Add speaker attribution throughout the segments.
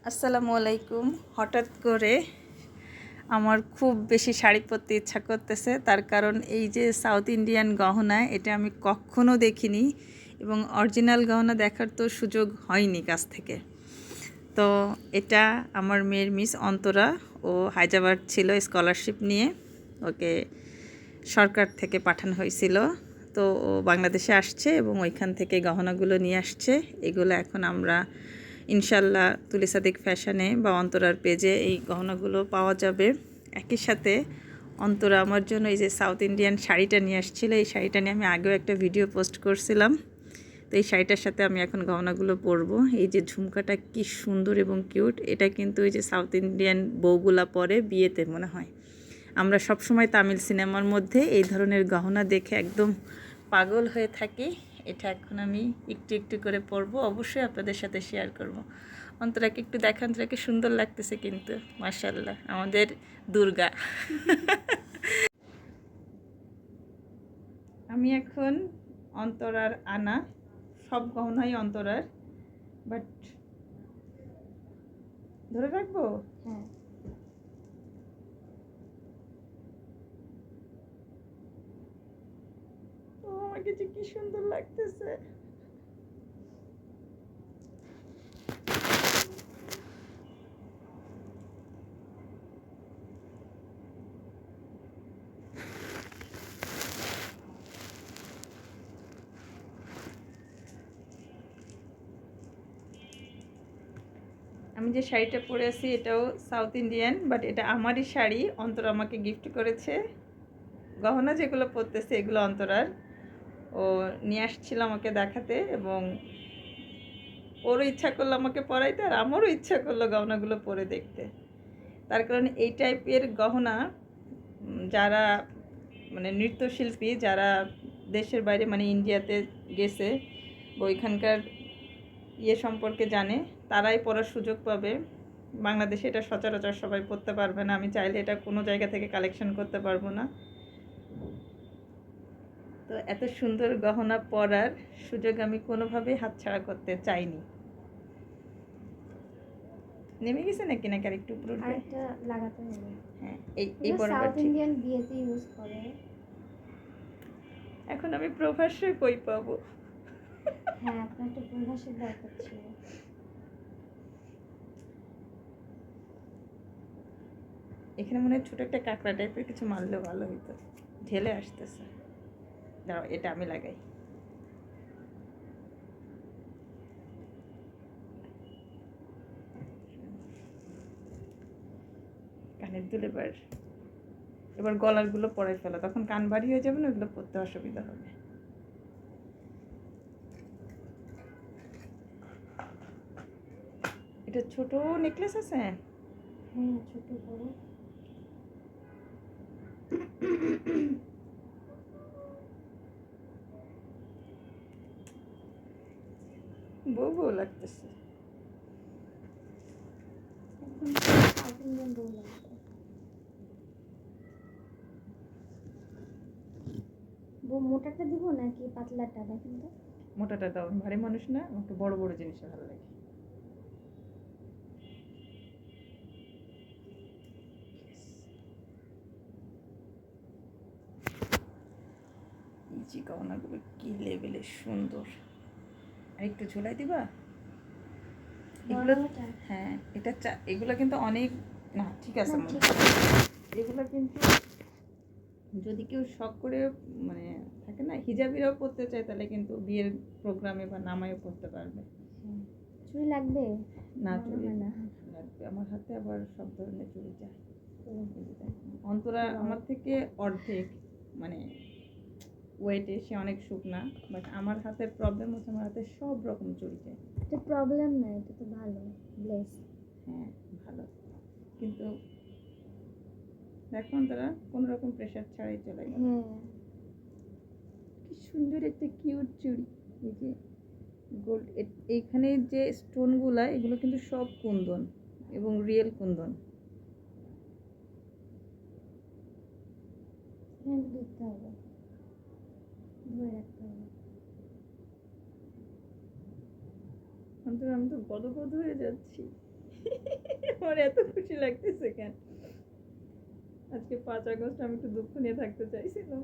Speaker 1: আসসালামু আলাইকুম। হঠাৎ করে আমার খুব বেশি শাড়ি পরতে ইচ্ছা করতেছে, তার কারণ এই যে সাউথ ইন্ডিয়ান গহনা, এটা আমি কখনো দেখিনি এবং অরিজিনাল গহনা দেখার তো সুযোগ হয়নি কাছ থেকে। তো এটা আমার মেয়ের মিস অন্তরা, ও হায়দ্রাবাদ ছিল স্কলারশিপ নিয়ে, ওকে সরকার থেকে পাঠানো হয়েছিল। তো ও বাংলাদেশে আসছে এবং ওইখান থেকে গহনাগুলো নিয়ে আসছে। এগুলো এখন আমরা ইনশাল্লাহ তুলি সাদিক ফ্যাশনে বা অন্তরার পেজে এই গহনাগুলো পাওয়া যাবে। একই সাথে অন্তরা আমার জন্য এই যে সাউথ ইন্ডিয়ান শাড়িটা নিয়ে আসছিলো, এই শাড়িটা নিয়ে আমি আগেও একটা ভিডিও পোস্ট করছিলাম। তো এই শাড়িটার সাথে আমি এখন গহনাগুলো পরবো। এই যে ঝুমকাটা কি সুন্দর এবং কিউট, এটা কিন্তু এই যে সাউথ ইন্ডিয়ান বউগুলা পরে বিয়েতে মনে হয়। আমরা সবসময় তামিল সিনেমার মধ্যে এই ধরনের গহনা দেখে একদম পাগল হয়ে থাকি। এটা এখন আমি একটু একটু করে পরবো, অবশ্যই আপনাদের সাথে শেয়ার করব। অন্তরাকে একটু দেখান, অন্তরাকে সুন্দর লাগতেছে কিন্তু, মাশাআল্লাহ, আমাদের দুর্গা। আমি এখন অন্তরার আনা সব গহনাই অন্তরার, বাট ধরে রাখবো।
Speaker 2: হ্যাঁ,
Speaker 1: ও আমাকে যে কি সুন্দর লাগতেছে। আমি যে শাড়িটা পরে আছি এটাও সাউথ ইন্ডিয়ান, বাট এটা আমারই শাড়ি, অন্তরা আমাকে গিফট করেছে। গহনা যেগুলো পরতেছে এগুলো অন্তরার, ও নিয়ে আসছিল আমাকে দেখাতে, এবং ওরও ইচ্ছা করলো আমাকে পরাইতে, আর আমারও ইচ্ছা করলো গহনাগুলো পরে দেখতে। তার কারণ এই টাইপের গহনা যারা মানে নৃত্যশিল্পী, যারা দেশের বাইরে মানে ইন্ডিয়াতে গেছে বা ওইখানকার সম্পর্কে জানে, তারাই পড়ার সুযোগ পাবে। বাংলাদেশে এটা সচরাচর সবাই পড়তে পারবে না। আমি চাইলে এটা কোনো জায়গা থেকে কালেকশন করতে পারবো না। তো এত সুন্দর গহনা পরার সুযোগ আমি কোনোভাবেই হাতছাড়া করতে চাইনি। নেমে গেছে নাকি, নাকি আর একটু উপরে উঠবে?
Speaker 2: আরেকটা লাগাতে হবে।
Speaker 1: হ্যাঁ, এই বরাবর
Speaker 2: সাউথ
Speaker 1: ঠিক।
Speaker 2: ইন্ডিয়ান বিয়েতে ইউজ করে।
Speaker 1: এখন আমি প্রভাসে কই পাবো?
Speaker 2: হ্যাঁ, আপনার একটা প্রভাসের দরকার ছিল।
Speaker 1: এখানে মনে হয় ছোট একটা কাঁকড়া টাইপের কিছু মারলেও ভালো হতো। ঢেলে আসতেছে, দাঁড়াও এটা আমি লাগাই। কানের দুল এবার গলারগুলো পরে ফেলা, তখন কান ভারী হয়ে যাবে না, ওগুলো পরতে অসুবিধা হবে। এটা ছোট নেকলেস আছে।
Speaker 2: হ্যাঁ, ছোট বড়।
Speaker 1: বউ বউ লাগতেছে।
Speaker 2: এখন সাউথ ইন্ডিয়ান বউ লাগবে। বউ মোটাটা দিব নাকি পাতলাটা দেখেন তো?
Speaker 1: মোটাটা দাও, আমি ভারী মানুষ না, আমাকে বড় বড় জিনিস ভালো লাগে। এই যে গহনাগুলো কি লেভেলের সুন্দর। আর একটু ঝোলাই দিবা এগুলো।
Speaker 2: বড়টা?
Speaker 1: হ্যাঁ, এটা এগুলো কিন্তু অনেক না, ঠিক আছে
Speaker 2: না,
Speaker 1: মনে
Speaker 2: ঠিক
Speaker 1: হয়।
Speaker 2: আছে।
Speaker 1: এগুলো কিন্তু যদি কেউ শখ করে মানে থাকে না, হিজাবিরাও পরতে চায়, তাহলে কিন্তু বিয়ের প্রোগ্রামে বা নামায়ও পরতে পারবে।
Speaker 2: চুড়ি লাগবে?
Speaker 1: না,
Speaker 2: মনে
Speaker 1: চুড়ি
Speaker 2: হয় না।
Speaker 1: লাগবে। আমার হাতে আবার সব ধরনের চুড়ি চাই।
Speaker 2: হুম।
Speaker 1: অন্তরা আমার থেকে অর্ধেক মানে ওয়েটে, সে অনেক শুকনা, বাট আমার হাতের প্রবলেম হচ্ছে, আমার হাতে সব রকম চুড়ি চাই।
Speaker 2: এটা প্রবলেম না, এটা তো ভালো, ব্লেস।
Speaker 1: হ্যাঁ, ভালো, কিন্তু দেখুন তারা কোনো রকম প্রেশার ছাড়াই চলে গেল।
Speaker 2: হ্যাঁ,
Speaker 1: কি সুন্দর একটা কিউট চুড়ি। এই যে গোল্ড, এইখানে যে স্টোনগুলা, এগুলো কিন্তু সব কুন্দন এবং রিয়েল কুন্দন।
Speaker 2: হ্যান্ড দিতে হবে, ধরে রাখতে হবে।
Speaker 1: অন্তত আমি তো গদগদ হয়ে যাচ্ছি। তোমার এত খুশি লাগতেছে কেন? আজকে 5 আগস্ট, আমি একটু দুঃখ নিয়ে থাকতে চাইছিলাম।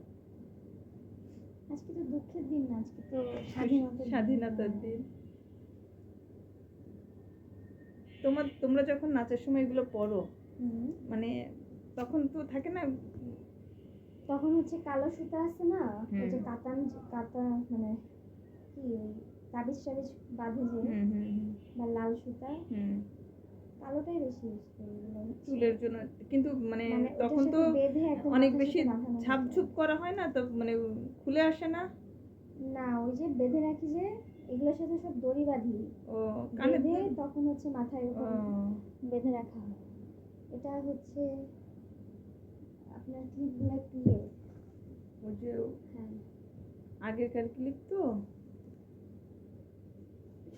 Speaker 2: আজকে তো দুঃখের দিন না, আজকে তো
Speaker 1: স্বাধীনতার দিন। তোমরা যখন নাচের সময় এগুলো পড়ো,
Speaker 2: হুম।
Speaker 1: মানে তখন তো থাকে না,
Speaker 2: তখন হচ্ছে কালো সুতা আছে না, ওই যে
Speaker 1: হুম।
Speaker 2: কাতা মানে কি ওই তাবিজ টাবিজ বাঁধে যে, বা লাল সুতা, কালোটাই বেশি ইউজ করি এগুলো হচ্ছে।
Speaker 1: চুলের জন্য। কিন্তু মানে
Speaker 2: মানে
Speaker 1: তখন
Speaker 2: ওটার
Speaker 1: তো
Speaker 2: সাথে বেঁধে একদম
Speaker 1: অনেক
Speaker 2: মাথার
Speaker 1: বেশি
Speaker 2: সাথে মাখানো
Speaker 1: ঝাপঝুপ
Speaker 2: হতো।
Speaker 1: করা হয় না তো, মানে খুলে আসে না।
Speaker 2: না, ওই যে বেঁধে রাখি যে, এগুলোর সাথে সব দড়ি বাঁধি,
Speaker 1: ও কানের
Speaker 2: বেঁধে
Speaker 1: দুল।
Speaker 2: তখন হচ্ছে মাথায়
Speaker 1: ও
Speaker 2: এরকম বেঁধে রাখা হয়। এটা হচ্ছে আপনার ক্লিপগুলো একটু
Speaker 1: ওই যে
Speaker 2: হ্যাঁ,
Speaker 1: আগেকার ক্লিপ তো।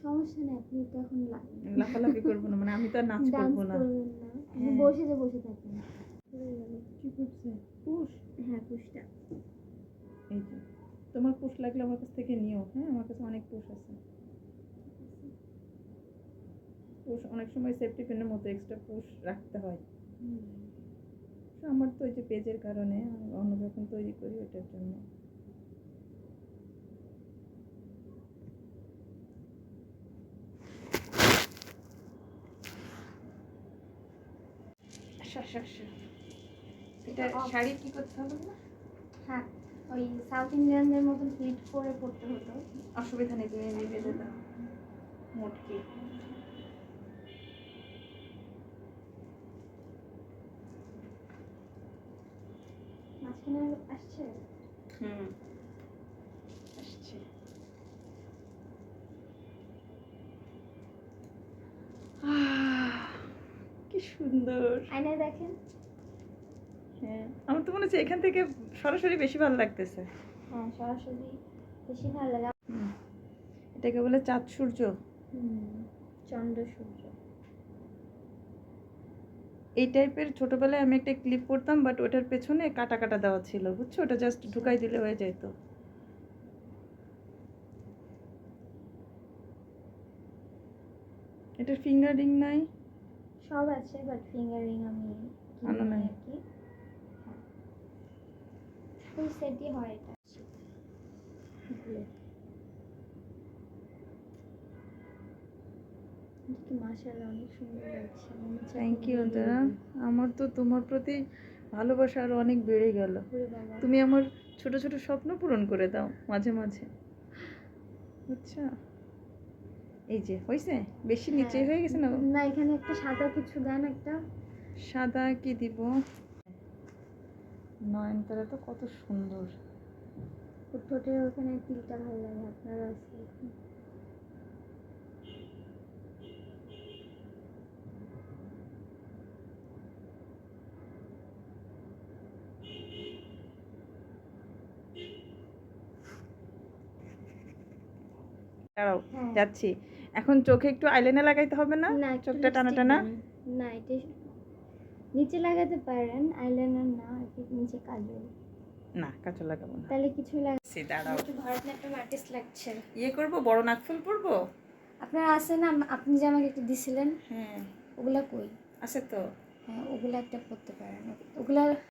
Speaker 2: সমস্যা নেই, আপনি তো এখন
Speaker 1: লাফালাফি করবো না, মানে আমি তো আর নাচ
Speaker 2: ডান্স
Speaker 1: করবো না।
Speaker 2: করবেন না, আপনি
Speaker 1: হ্যাঁ।
Speaker 2: বসে থাকেন। হয়ে গেল।
Speaker 1: কি করছে? পুষ।
Speaker 2: হ্যাঁ, পুষটা।
Speaker 1: এই যে, তোমার পুষ লাগলে আমার কাছ থেকে নিও। হ্যাঁ, আমার কাছে অনেক পুষ আছে। পুষ অনেক সময় সেফটি পিনের মতো এক্সট্রা পুষ রাখতে হয়। তো আমার তো ওই যে পেজের কারণে আমি অন্য যখন তৈরি করি ওটার জন্য। এটা শাড়ি কি করতে হবে না?
Speaker 2: হ্যাঁ, ওই সাউথ ইন্ডিয়ানদের মতন প্লিট করে পড়তে হতো।
Speaker 1: অসুবিধা নেই, তুমি এমনি বেঁধে দাও মোটকি।
Speaker 2: মাঝখানে আসছে।
Speaker 1: আসছে। কি সুন্দর।
Speaker 2: আয়নায় দেখেন।
Speaker 1: হ্যাঁ, আমার তো মনে হচ্ছে এখান থেকে সরাসরি বেশি ভালো লাগতেছে।
Speaker 2: হ্যাঁ, সরাসরি বেশি ভালো লাগে।
Speaker 1: এটাকে বলে চাঁদ সূর্য।
Speaker 2: চন্দ্র সূর্য।
Speaker 1: এই টাইপের ছোটবেলায় আমি একটা ক্লিপ পরতাম, বাট ওটার পেছনে কাটা কাটা দেওয়া ছিল, বুঝছো? ওটা জাস্ট ঢুকাই দিলে হয়ে যেত। এটার ফিঙ্গার রিং নাই?
Speaker 2: সব আছে, বাট ফিঙ্গার রিং আমি
Speaker 1: আনো নাই।
Speaker 2: আর কি। ফুল সেটই হয় এটা। মাশাআল্লাহ, অনেক সুন্দর লাগছে।
Speaker 1: Thank you Antara. আমার তো তোমার প্রতি ভালোবাসা আরো অনেক বেড়ে গেল। তুমি আমার ছোট ছোট স্বপ্ন পূরণ করে দাও মাঝে মাঝে, বুঝছো? এই যে হয়েছে, বেশি নিচে হয়ে গেছে না?
Speaker 2: না, এখানে একটা সাদা কিছু দেন একটা।
Speaker 1: সাদা কি দিব? নয়নতারা তো কত সুন্দর।
Speaker 2: ঠোঁটের ওখানে তিলটা ভালো লাগে, আপনার আছে।
Speaker 1: দাঁড়াও,
Speaker 2: হ্যাঁ।
Speaker 1: যাচ্ছি। এখন চোখে একটু আইলাইনার লাগাইতে হবে না?
Speaker 2: না, একটু
Speaker 1: চোখটা টানা
Speaker 2: lipstick
Speaker 1: টানা।
Speaker 2: দেন। না, এটা নিচে লাগাতে পারেন, আইলাইনার না, নিচে কাজল।
Speaker 1: না, কাজল লাগাবো না।
Speaker 2: তাহলে কিছু
Speaker 1: সে দাঁড়াও,
Speaker 2: একটু ভারতনাট্যম আর্টিস্ট লাগছে।
Speaker 1: ইয়ে করবো, বড় নাকফুল পরবো।
Speaker 2: আপনার আছে না, আপনি যে আমাকে একটা দিছিলেন,
Speaker 1: হ্যাঁ,
Speaker 2: ওগুলা কই?
Speaker 1: আছে তো।
Speaker 2: হ্যাঁ, ওগুলা একটা পরতে পারেন। ওগুলা